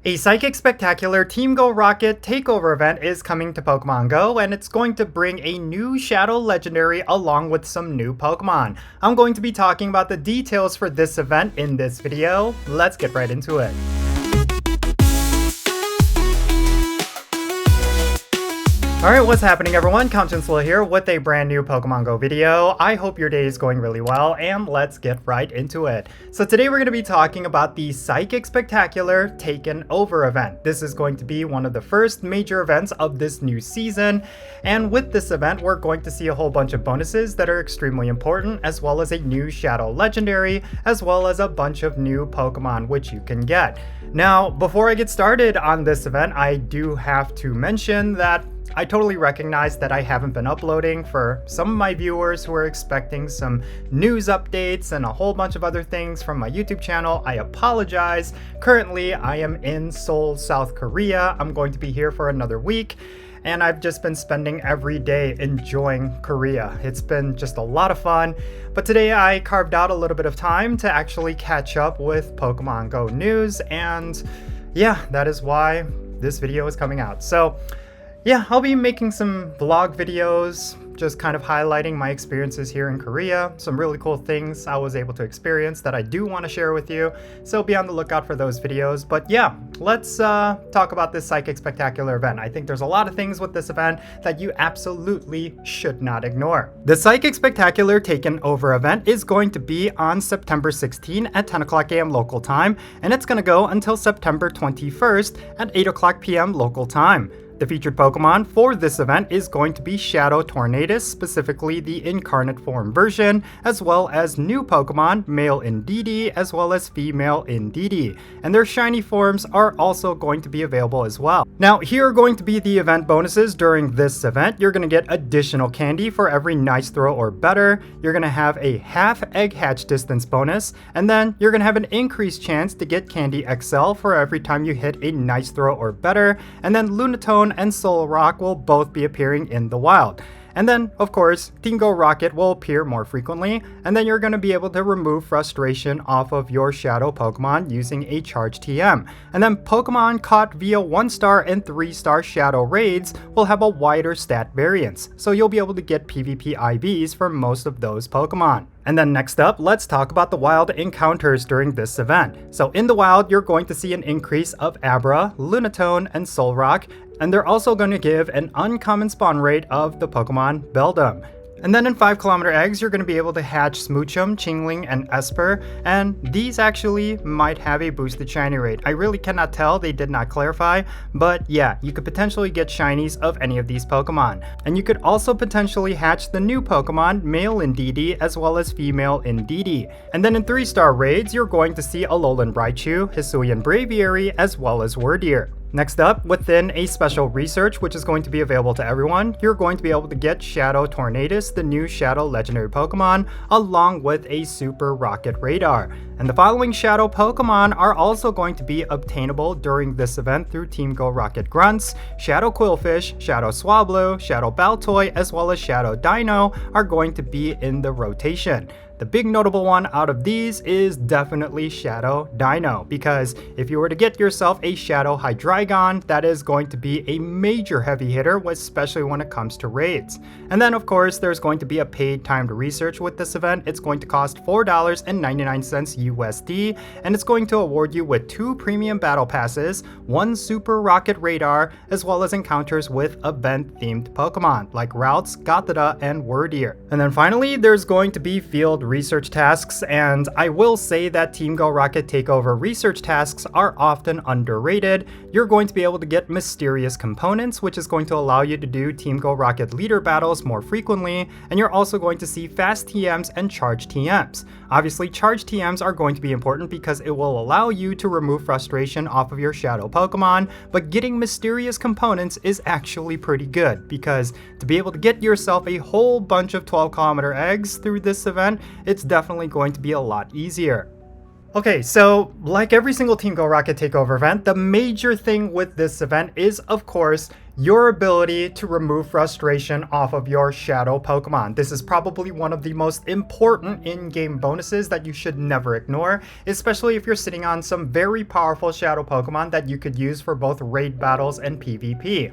A Psychic Spectacular Team Go Rocket Takeover event is coming to Pokemon Go, and it's going to bring a new Shadow Legendary along with some new Pokemon. I'm going to be talking about the details for this event in this video. Let's get right into it. Alright, what's happening everyone? Count Jinsula here with a brand new Pokemon Go video. I hope your day is going really well, and let's get right into it. So today we're going to be talking about the Psychic Spectacular Takeover event. This is going to be one of the first major events of this new season, and with this event we're going to see a whole bunch of bonuses that are extremely important, as well as a new Shadow Legendary, as well as a bunch of new Pokemon which you can get. Now, before I get started on this event, I do have to mention that I totally recognize that I haven't been uploading. For some of my viewers who are expecting some news updates and a whole bunch of other things from my YouTube channel, I apologize. Currently, I am in Seoul, South Korea. I'm going to be here for another week, and I've just been spending every day enjoying Korea. It's been just a lot of fun, but today I carved out a little bit of time to actually catch up with Pokemon Go news, and yeah, that is why this video is coming out. So yeah, I'll be making some vlog videos, just kind of highlighting my experiences here in Korea, some really cool things I was able to experience that I do want to share with you, so be on the lookout for those videos. But yeah, let's talk about this Psychic Spectacular event. I think there's a lot of things with this event that you absolutely should not ignore. The Psychic Spectacular Takeover event is going to be on September 16 at 10 o'clock a.m. local time, and it's going to go until September 21st at 8 o'clock p.m. local time. The featured Pokemon for this event is going to be Shadow Tornadus, specifically the incarnate form version, as well as new Pokemon, male Indeedee, as well as female Indeedee. And their shiny forms are also going to be available as well. Now, here are going to be the event bonuses during this event. You're going to get additional candy for every nice throw or better. You're going to have a half egg hatch distance bonus, and then you're going to have an increased chance to get Candy XL for every time you hit a nice throw or better. And then Lunatone and Solrock will both be appearing in the wild. And then, of course, Team Go Rocket will appear more frequently, and then you're going to be able to remove frustration off of your Shadow Pokemon using a Charge TM. And then Pokemon caught via 1-star and 3-star Shadow Raids will have a wider stat variance, so you'll be able to get PvP IVs for most of those Pokemon. And then next up, let's talk about the wild encounters during this event. So in the wild, you're going to see an increase of Abra, Lunatone, and Solrock, and they're also going to give an uncommon spawn rate of the Pokemon Beldum. And then in 5km eggs, you're going to be able to hatch Smoochum, Chingling, and Esper, and these actually might have a boosted shiny rate. I really cannot tell, they did not clarify, but yeah, you could potentially get shinies of any of these Pokemon. And you could also potentially hatch the new Pokemon, male Indeedee, as well as female Indeedee. And then in 3-star raids, you're going to see Alolan Raichu, Hisuian Braviary, as well as Wordeer. Next up, within a special research which is going to be available to everyone, you're going to be able to get Shadow Tornadus, the new Shadow Legendary Pokemon, along with a Super Rocket Radar. And the following Shadow Pokemon are also going to be obtainable during this event through Team Go Rocket Grunts. Shadow Quillfish, Shadow Swablu, Shadow Baltoy, as well as Shadow Dino are going to be in the rotation. The big notable one out of these is definitely Shadow Dino, because if you were to get yourself a Shadow Hydreigon, that is going to be a major heavy hitter, especially when it comes to raids. And then of course, there's going to be a paid timed research with this event. It's going to cost $4.99 USD, and it's going to award you with 2 premium battle passes, 1 Super Rocket Radar, as well as encounters with event-themed Pokemon like Routes, Gothita, and Wordeer. And then finally, there's going to be field research tasks, and I will say that Team Go Rocket Takeover research tasks are often underrated. You're going to be able to get mysterious components, which is going to allow you to do Team Go Rocket leader battles more frequently, and you're also going to see fast TMs and charge TMs. Obviously, charge TMs are going to be important because it will allow you to remove frustration off of your Shadow Pokemon, but getting mysterious components is actually pretty good, because to be able to get yourself a whole bunch of 12km eggs through this event, it's definitely going to be a lot easier. Okay, so like every single Team Go Rocket Takeover event, the major thing with this event is, of course, your ability to remove frustration off of your shadow Pokemon. This is probably one of the most important in-game bonuses that you should never ignore, especially if you're sitting on some very powerful shadow Pokemon that you could use for both raid battles and PvP.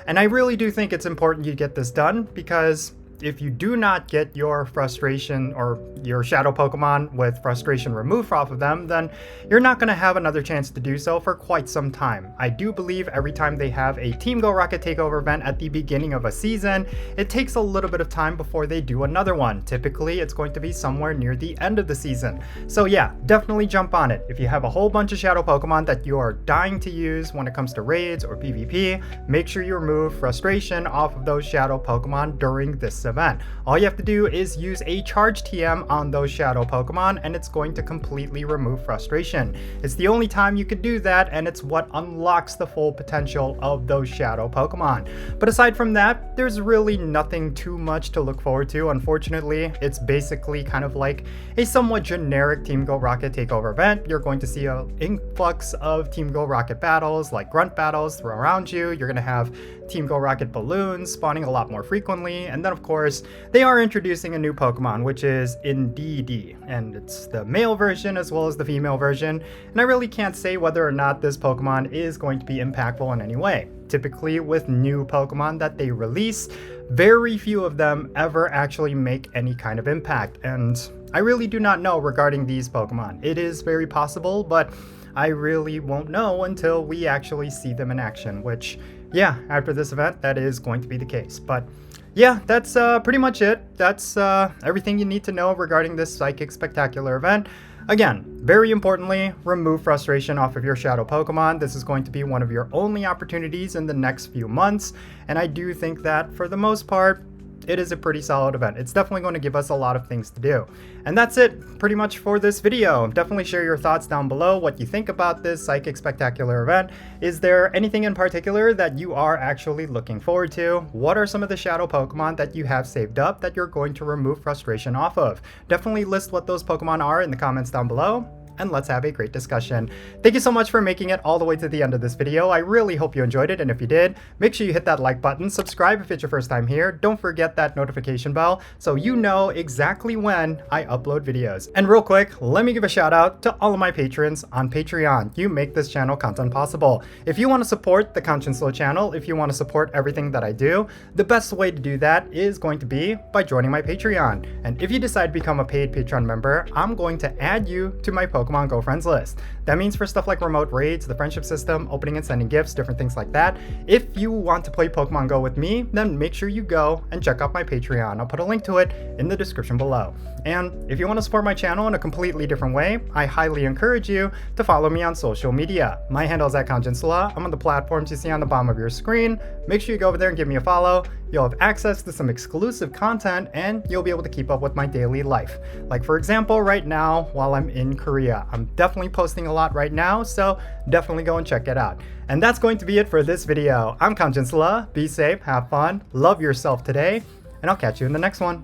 And I really do think it's important you get this done, because if you do not get your frustration or your shadow Pokemon with frustration removed off of them, then you're not going to have another chance to do so for quite some time. I do believe every time they have a Team Go Rocket Takeover event at the beginning of a season, it takes a little bit of time before they do another one. Typically, it's going to be somewhere near the end of the season. So yeah, definitely jump on it. If you have a whole bunch of shadow Pokemon that you are dying to use when it comes to raids or PvP, make sure you remove frustration off of those shadow Pokemon during this event. All you have to do is use a charge TM on those shadow Pokemon, and it's going to completely remove frustration. It's the only time you could do that, and it's what unlocks the full potential of those shadow Pokemon. But aside from that, there's really nothing too much to look forward to. Unfortunately, it's basically kind of like a somewhat generic Team Go Rocket Takeover event. You're going to see an influx of Team Go Rocket battles, like grunt battles thrown around you. You're going to have Team Go Rocket balloons spawning a lot more frequently, and then of course they are introducing a new Pokemon, which is Indeedee, and it's the male version as well as the female version, and I really can't say whether or not this Pokemon is going to be impactful in any way. Typically with new Pokemon that they release, very few of them ever actually make any kind of impact, and I really do not know regarding these Pokemon. It is very possible, but I really won't know until we actually see them in action, which, yeah, after this event, that is going to be the case. But yeah, that's pretty much it. That's everything you need to know regarding this Psychic Spectacular event. Again, very importantly, remove frustration off of your shadow Pokemon. This is going to be one of your only opportunities in the next few months, and I do think that for the most part, it is a pretty solid event. It's definitely going to give us a lot of things to do. And that's it pretty much for this video. Definitely share your thoughts down below, what you think about this Psychic Spectacular event. Is there anything in particular that you are actually looking forward to? What are some of the shadow Pokemon that you have saved up that you're going to remove frustration off of? Definitely list what those Pokemon are in the comments down below, and let's have a great discussion. Thank you so much for making it all the way to the end of this video. I really hope you enjoyed it, and if you did, make sure you hit that like button, subscribe if it's your first time here, don't forget that notification bell so you know exactly when I upload videos. And real quick, let me give a shout out to all of my patrons on Patreon. You make this channel content possible. If you want to support the Jinsula channel, if you want to support everything that I do, the best way to do that is going to be by joining my Patreon. And if you decide to become a paid Patreon member, I'm going to add you to my Pokémon GO friends list. That means for stuff like remote raids, the friendship system, opening and sending gifts, different things like that. If you want to play Pokemon GO with me, then make sure you go and check out my Patreon. I'll put a link to it in the description below. And if you want to support my channel in a completely different way, I highly encourage you to follow me on social media. My handle is @Jinsula. I'm on the platforms you see on the bottom of your screen. Make sure you go over there and give me a follow. You'll have access to some exclusive content, and you'll be able to keep up with my daily life. Like for example, right now, while I'm in Korea, I'm definitely posting a lot right now, so definitely go and check it out. And that's going to be it for this video. I'm Jinsula. Be safe, have fun, love yourself today, and I'll catch you in the next one.